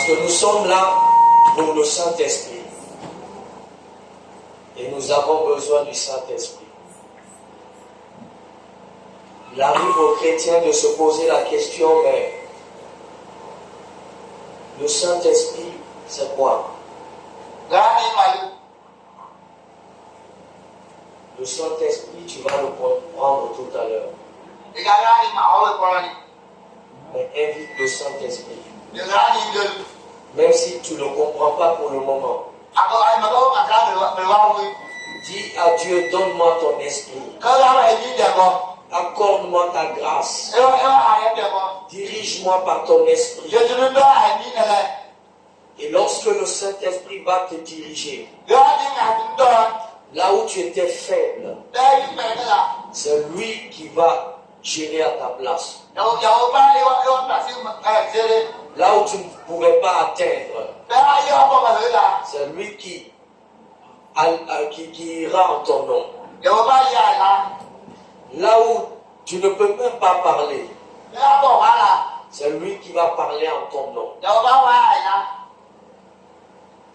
Nous sommes là pour le Saint-Esprit. Et nous avons besoin du Saint-Esprit. Il arrive aux chrétiens de se poser la question, mais le Saint-Esprit, c'est quoi? Le Saint-Esprit, tu vas le comprendre tout à l'heure. Mais invite le Saint-Esprit. Même si tu ne le comprends pas pour le moment. Dis à Dieu, donne-moi ton esprit. Accorde-moi ta grâce. Dirige-moi par ton esprit. Et lorsque le Saint-Esprit va te diriger, là où tu étais faible, c'est lui qui va gérer à ta place. Là où tu ne pourrais pas atteindre, c'est lui qui ira en ton nom. Là où tu ne peux même pas parler, c'est lui qui va parler en ton nom.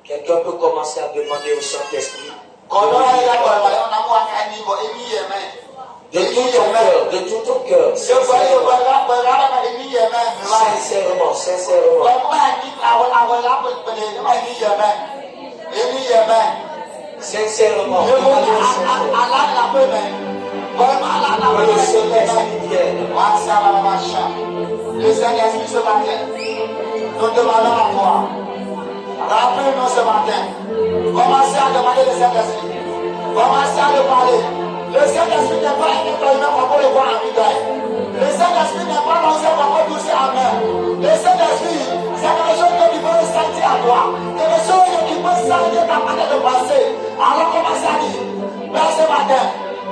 Quelqu'un peut commencer à demander au Saint-Esprit de tout ton cœur, de tout ton cœur, sincèrement, sincèrement. Sincèrement, que le Saint-Esprit vienne. Le Saint-Esprit ce matin, nous demandons à toi. Rappelez-nous ce matin. Commencez à demander le Saint-Esprit. Commencez à le parler. Le Saint-Esprit n'est pas un être humain pour le voir en vidéo. Le Saint-Esprit n'est pas dans un pour toucher à main. Le Saint-Esprit, c'est quelque chose qui peut ressentir à toi. Quelque chose qui peut sentir ta manière de penser. Alors commencez à dire, Père ce matin,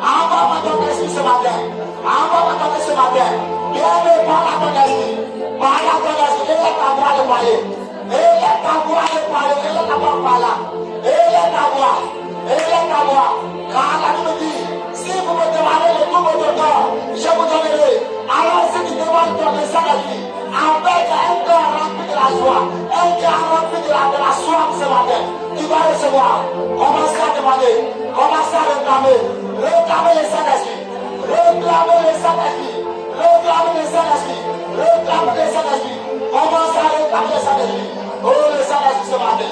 envoie-moi ton esprit ce matin. Envoie-moi ton esprit ce matin. Viens me parler à ton esprit. Parle à ton esprit. Il est ta voix de parler. Il est ta voix de parler. Il est ta voix de parler. Il est ta voix. Il est ta voix. Car la Bible dit, si vous me demandez de tout votre corps, je vous donnerai. Alors si tu demandes ton Saint-Esprit, avec un cœur rempli de la joie, un cœur rempli de la soif ce matin, tu vas recevoir. Commencez à demander, commencez à réclamer. Réclamez le Saint-Esprit. Réclamez le Saint-Esprit. Réclamez le Saint-Esprit. Réclamez le Saint-Esprit. Commencez à réclamer le Saint-Esprit. Oh, le Saint-Esprit ce matin.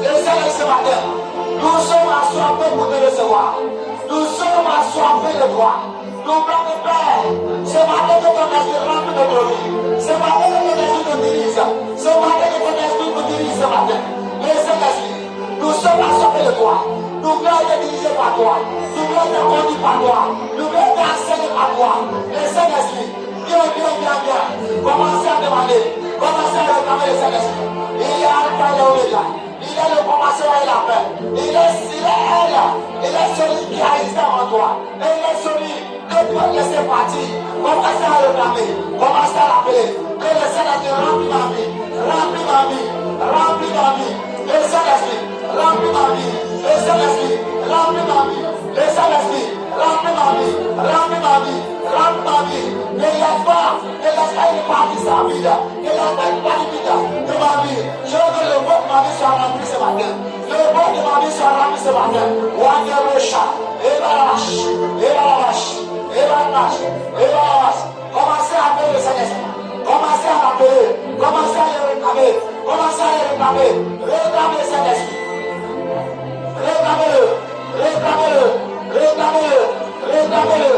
Le Saint-Esprit ce matin. Nous sommes assoiffés pour te recevoir. Nous sommes assoiffés de toi. Nous voulons Père. Ce matin que ton esprit remplit de gloire. Ce matin que ton esprit te dirige. Ce matin que ton esprit te dirige ce matin. Le Saint-Esprit. Nous sommes assoiffés de toi. Nous voulons être dirigés par toi. Nous voulons être conduits par toi. Nous voulons être enseignés par toi. Le Saint-Esprit. Bien. Commencez à demander. Commencez à réclamer le Saint-Esprit. Il y a Alpha et Omega. Il est le commencement et la fin. Il est celui qui a existé avant toi. Et il est celui que tu vas laisser partir. Commencez à réclamer. Commencez à l'appeler. Que le Saint-Esprit remplit ma vie. Remplis ma vie. Remplis ma vie. Le Saint-Esprit remplis ma vie. Le Saint-Esprit remplis ma vie. Le Saint-Esprit remplis ma vie. Remplis ma vie. Remplis ma vie. Ne laisse pas une partie de sa vie. Ne laisse pas une partie de ma vie. Je veux que le bon de ma vie soit rempli ce matin. Le bon de ma vie soit rempli ce matin. Wanya Rocha. Et la vache. Commencez à appeler le Saint-Esprit. Commencez à l'appeler. Commencez à le réclamer. Commencez à le réclamer. Réclamez le Saint-Esprit. Réclamez-le. Réclamez-le. Réclamez-le. Réclamez-le.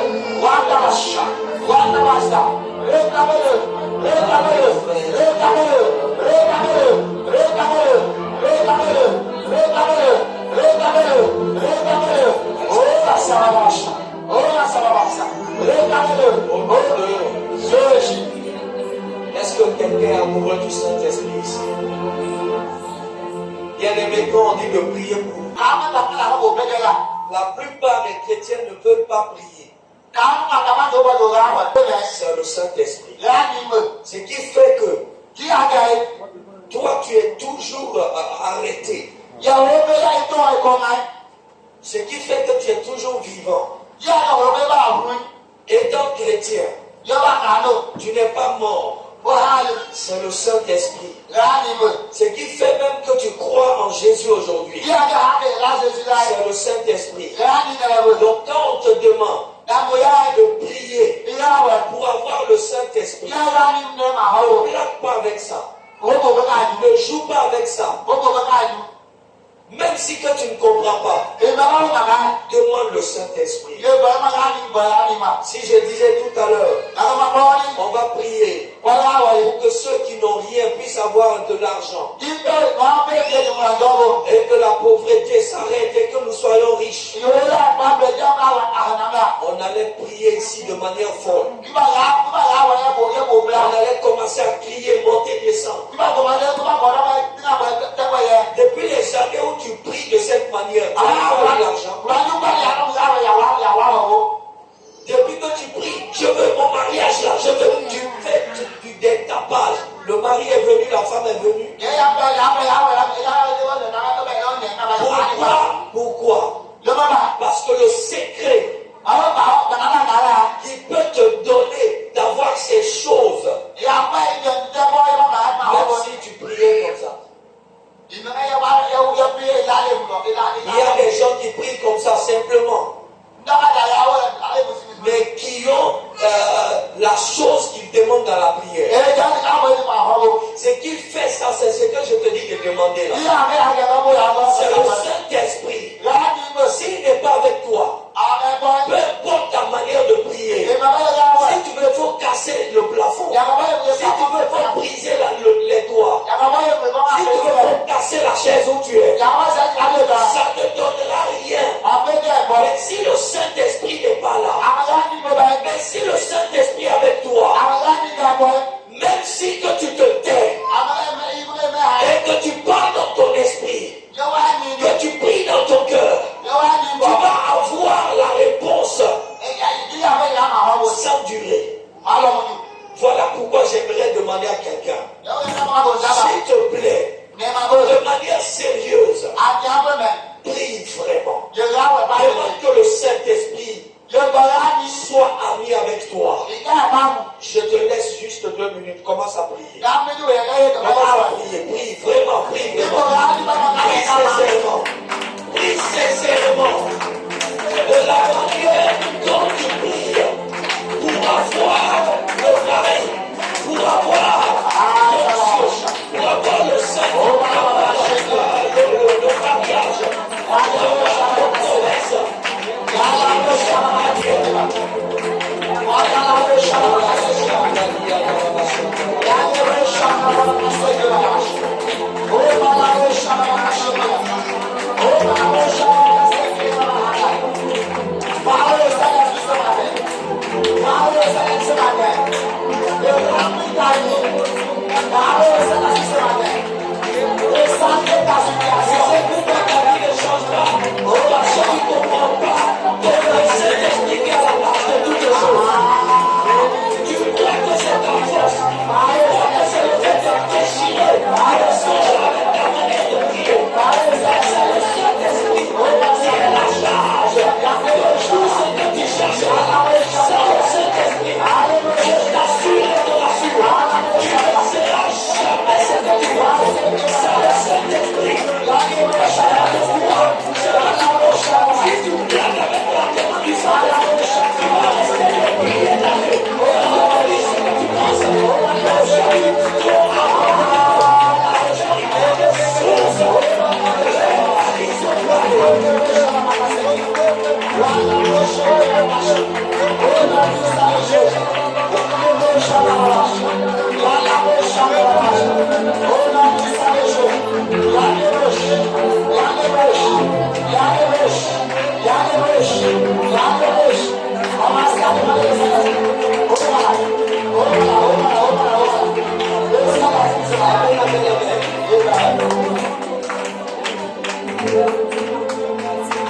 Wandabasha. Wandabasha. Réclamez-le. Réclamez-le. Réclamez-le. Réclamez-le. Réclamez-le. Réclamez-le. Réclamez-le. Réclamez-le. Réclamez-le. Oh la salabasha. Oh la salabasha. Réclamez-le. Oh Jésus. Est-ce que quelqu'un est amoureux du Saint-Esprit ici? Bien-aimé, quand on dit de prier pour vous, la plupart des chrétiens ne veulent pas prier. C'est le Saint-Esprit. Ce qui fait que toi, tu es toujours arrêté. Ce qui fait que tu es toujours vivant. Étant chrétien, tu n'es pas mort. C'est le Saint-Esprit. Ce qui fait même que tu crois en Jésus aujourd'hui, c'est le Saint-Esprit. Donc quand on te demande de prier pour avoir le Saint-Esprit, ne blague pas avec ça. Ne joue pas avec ça. Même si que tu ne comprends pas, demande le Saint-Esprit. Si je disais tout à l'heure, on va prier pour que ceux qui n'ont rien puissent avoir de l'argent. Et que la pauvreté s'arrête et que nous soyons riches. On allait prier ici de manière folle. On allait commencer à crier, monter, descendre. Depuis les années où tu pries de cette manière, tu as de l'argent. Depuis que tu pries, je veux mon mariage là, je veux, tu fais du détapage. Le mari est venu, la femme est venue. Pourquoi? Parce que le secret qui peut te donner d'avoir ces choses, même si tu priais comme ça. Il y a des gens qui prient comme ça simplement, mais qui ont la chose qu'ils demandent dans la prière. Ce qu'il fait ça, c'est ce que je te dis de demander là. C'est le Saint-Esprit. S'il n'est pas avec toi, peu importe ta manière de prier, si tu veux, il faut casser le plafond. Si tu veux, il faut briser les toits. Si tu veux, il faut casser la chaise où tu es. Ça ne te donnera rien. Mais si le Saint-Esprit n'est pas là, mais si le Saint-Esprit est avec toi, même si que tu te tais et que tu parles dans ton esprit, que tu pries dans ton cœur, tu vas avoir la réponse sans durée. Voilà pourquoi j'aimerais demander à quelqu'un, s'il te plaît, de manière sérieuse, prie vraiment. Demande que le Saint-Esprit soit ami avec toi. Je te laisse juste 2 minutes. Commence à prier. Commence à prier. Prie vraiment, prie vraiment. Prie sincèrement. Prie sincèrement. De la manière dont tu pries. Pour avoir le mari. Pour avoir le Saint-Esprit. Le mariage. Pour avoir la promesse. Thank you.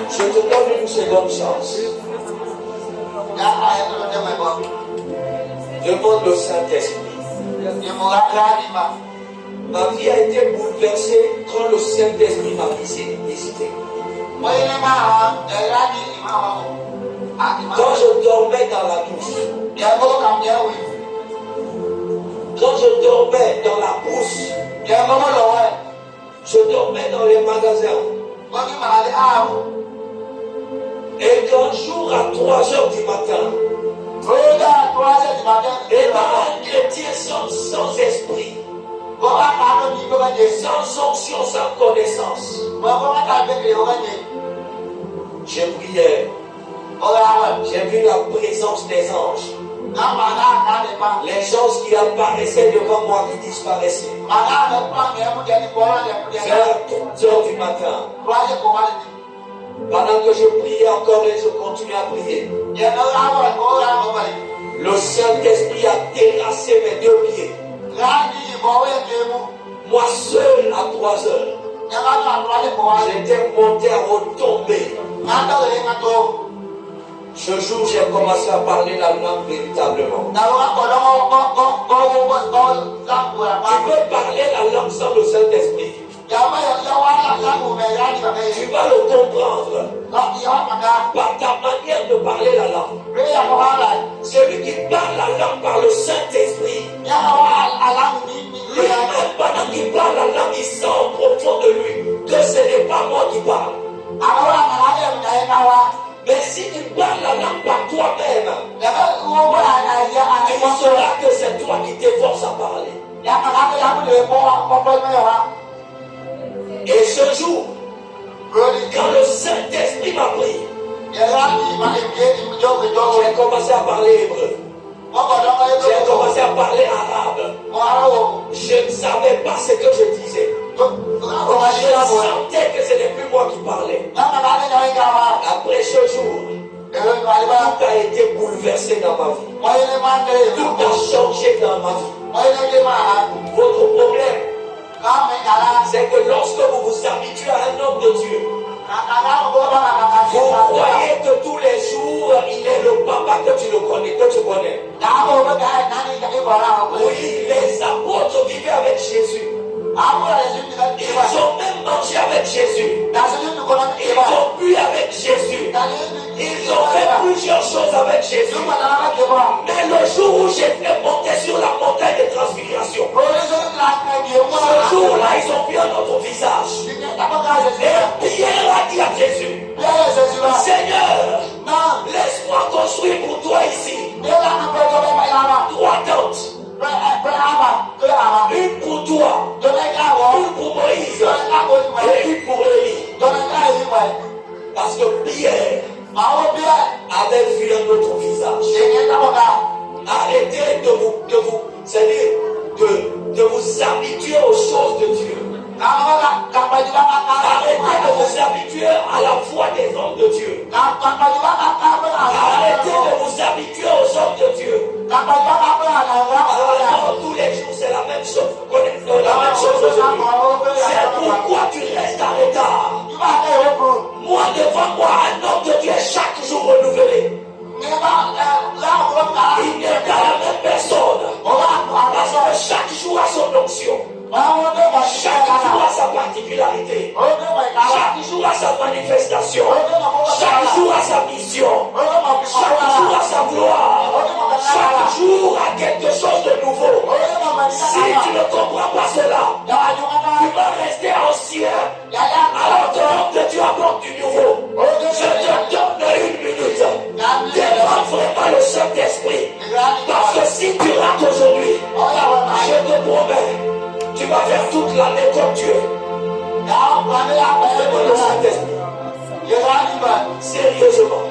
Je te donne une seconde chance. Demande au Saint-Esprit. Ma vie a été bouleversée quand le Saint-Esprit m'a visité. Quand je dormais dans la douche, quand je dormais dans la brousse, je dormais dans les magasins. Et qu'un jour à 3h du matin, et un chrétien sans esprit, sans onction, sans connaissance, j'ai prié. J'ai vu la présence des anges. Les gens qui apparaissaient devant moi, qui disparaissaient. Vers 3h du matin. Pendant que je priais encore et je continuais à prier, le Saint-Esprit a terrassé mes deux pieds. Moi seul à 3h, j'étais monté à retomber. Ce jour, j'ai commencé à parler la langue véritablement. Tu peux parler la langue sans le Saint-Esprit. Tu vas le comprendre par ta manière de parler la langue. Celui qui parle la langue par le Saint-Esprit, lui-même, pendant qu'il parle la langue, il sent au profond de lui que ce n'est pas moi qui parle. Mais si tu parles la langue par toi-même, tu sauras que c'est toi qui t'efforces à parler. Et ce jour, quand le Saint-Esprit m'a pris, j'ai commencé à parler hébreu. J'ai commencé à parler arabe. Je ne savais pas ce que je disais. Je sentais que ce n'est plus moi qui parlais. Après ce jour, tout a été bouleversé dans ma vie. Tout a changé dans ma vie. Votre problème, c'est que lorsque vous vous habituez à un homme de Dieu, vous croyez que tous les jours, il est le papa que tu connais. Oui, les apôtres vivaient avec Jésus. Ils ont même mangé avec Jésus. Ils ont bu avec Jésus. Ils ont fait plusieurs choses avec Jésus. Mais le jour où j'étais monté sur la montagne de transfiguration, ce jour-là, ils ont vu un autre visage. Et Pierre a dit à Jésus, Seigneur, laisse-moi construire pour toi ici 3 tentes. Une pour toi, une pour Moïse et une pour Élie. Parce que Pierre avait vu un autre visage. Arrêtez de vous habituer aux choses de Dieu. Arrêtez de vous habituer à la foi des hommes de Dieu. Arrêtez de vous habituer aux hommes de Dieu. Alors, tous les jours, c'est la même chose. Vous connaissez la même chose aujourd'hui. C'est pourquoi tu restes en retard. Moi, devant moi, un homme de Dieu est chaque jour renouvelé. Il n'est pas la même personne. Parce que chaque jour a son onction. Chaque jour a sa particularité. Chaque jour a sa manifestation. Chaque jour a sa mission. Chaque jour a sa gloire. Chaque jour a quelque chose de nouveau. Si tu ne comprends pas cela, tu vas rester ancien. Alors que l'homme de Dieu apporte du nouveau. Je te donne 1 minute. Demande vraiment le Saint-Esprit. Parce que si tu rates aujourd'hui, je te promets, tu vas faire toute l'année comme Dieu. Demande le Saint-Esprit. Sérieusement.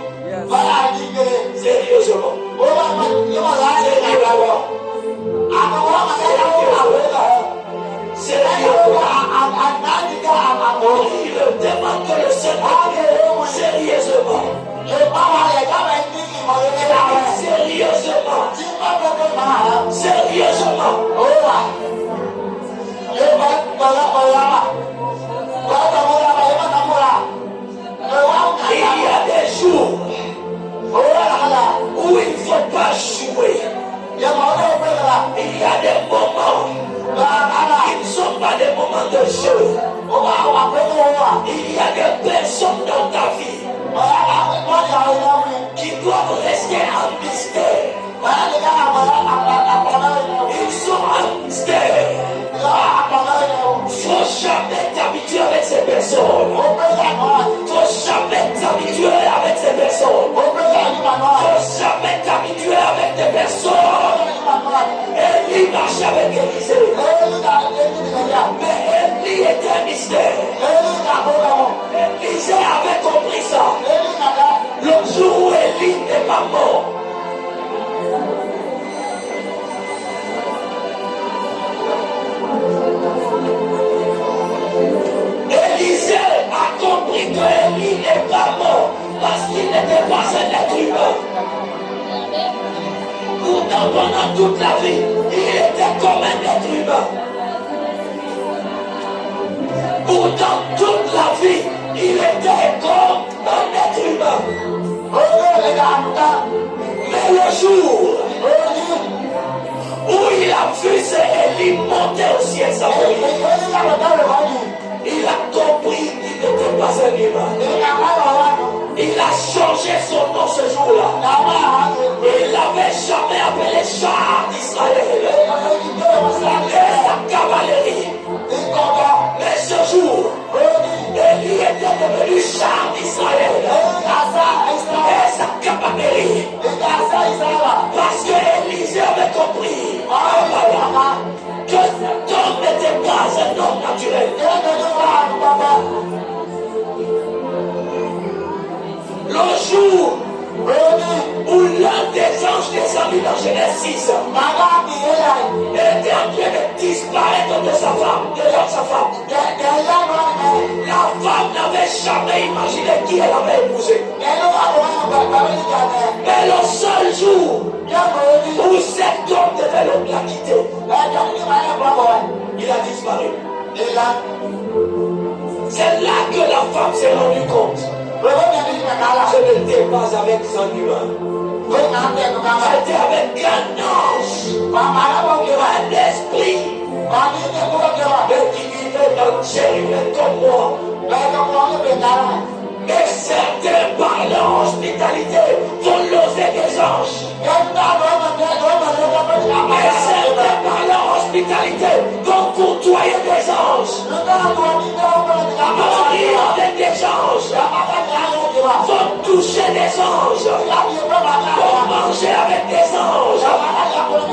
n'était pas un être humain. Pourtant, pendant toute la vie, il était comme un être humain. Pourtant, toute la vie, il était comme un être humain. Mais le jour où il a vu ses Élie monter au ciel sans mourir, il a compris qu'il n'était pas un humain. Il a changé son nom ce jour-là. Il n'avait jamais appelé char d'Israël et sa cavalerie. Mais ce jour, Élie était devenu char d'Israël et sa cavalerie. Parce que Élisée avait compris que cet homme n'était pas un homme naturel. Le jour où l'un des anges descendus dans Genèse 6 était en train de disparaître de sa femme, de sa femme. La femme n'avait jamais imaginé qui elle avait épousé. Mais le seul jour où cet homme devait la quitter, il a disparu. C'est là que la femme s'est rendue compte. Je n'étais pas avec un humain. J'étais avec un ange, un esprit, qui vivait dans le ciel comme moi. Mais certains par leur hospitalité vont loser des anges. Mais certains par leur hospitalité vont courtoyer des anges. Mourir avec des anges. Vont toucher des anges. Vont manger avec des anges.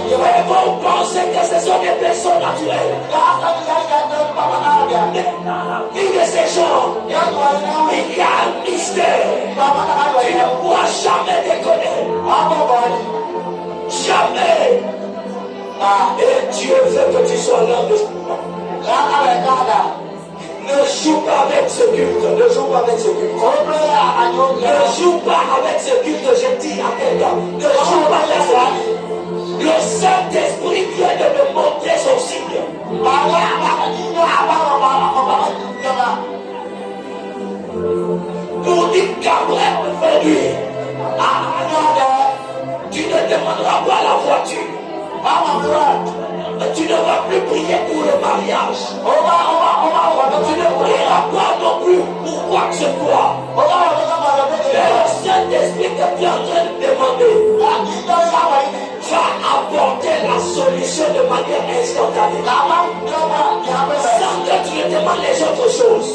Et vont penser que ce sont des personnes naturelles. Mais dans la vie de ces gens, il y a un mystère. Tu ne pourras jamais déconner. Jamais. Et Dieu veut que tu sois là. Ne joue pas avec ce culte. Ne joue pas avec ce culte. Ne joue pas avec ce culte. Je dis à quelqu'un. Ne joue pas avec ce culte. Le Saint-Esprit vient de me montrer son signe. Pour dire qu'après aujourd'hui, tu ne demanderas pas la voiture. Tu ne vas plus prier pour le mariage. Tu ne prieras pas non plus pour quoi que ce soit. Mais le Saint-Esprit que tu es en train de demander va apporter la solution de manière instantanée. Sans que tu ne demandes les autres choses.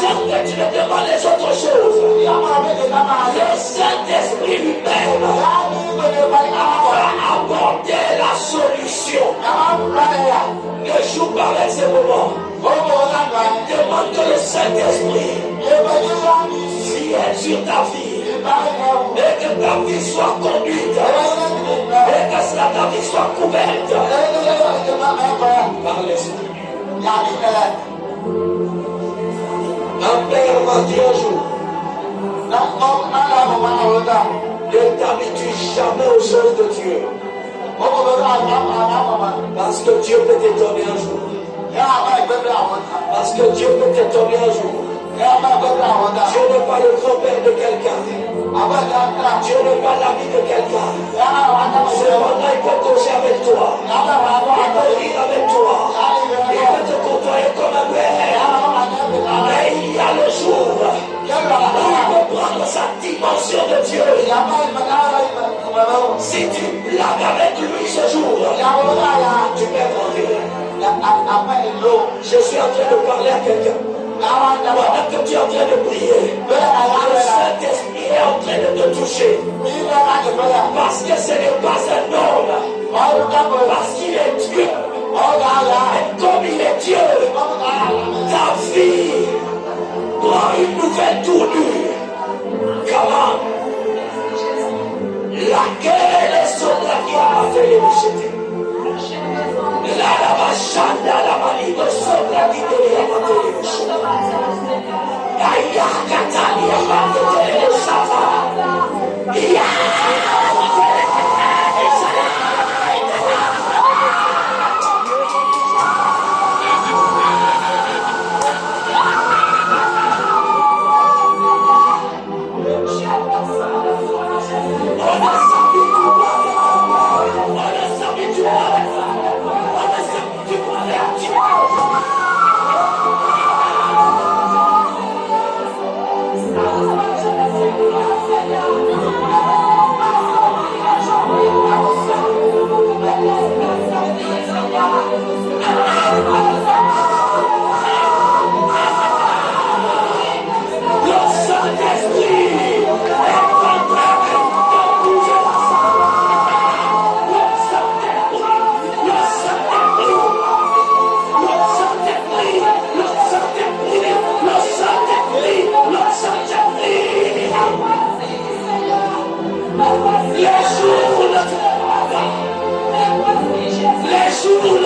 Sans que tu ne demandes les autres choses. Le Saint-Esprit lui-même va apporter la solution. Ne joue pas avec ces moments. Demande que le Saint-Esprit vienne sur ta vie. Et que ta vie soit conduite. Et que ta vie soit couverte par l'Esprit. Un père m'a dit un jour, ne t'habitue jamais aux choses de Dieu. Parce que Dieu peut t'étonner un jour. Parce que Dieu peut t'étonner un jour. Dieu n'est pas le grand-père de quelqu'un. Dieu n'est pas l'ami de quelqu'un. Cependant, il peut coucher avec toi. Il peut rire avec toi. Il peut te côtoyer comme un père. Mais il y a le jour où il peut prendre sa dimension de Dieu. Si tu blagues avec lui ce jour, tu peux mourir. Je suis en train de parler à quelqu'un. Pendant que tu es en train de prier, le Saint-Esprit est en train de te toucher. Parce que ce n'est pas un homme. Parce qu'il est Dieu. Et comme il est Dieu, ta vie prend une nouvelle tournure. Comment? Laquelle est son qui a fait les bouchetés? La machanda, la malibre, sopra di te la materia. Aïe, Catania, Tu peux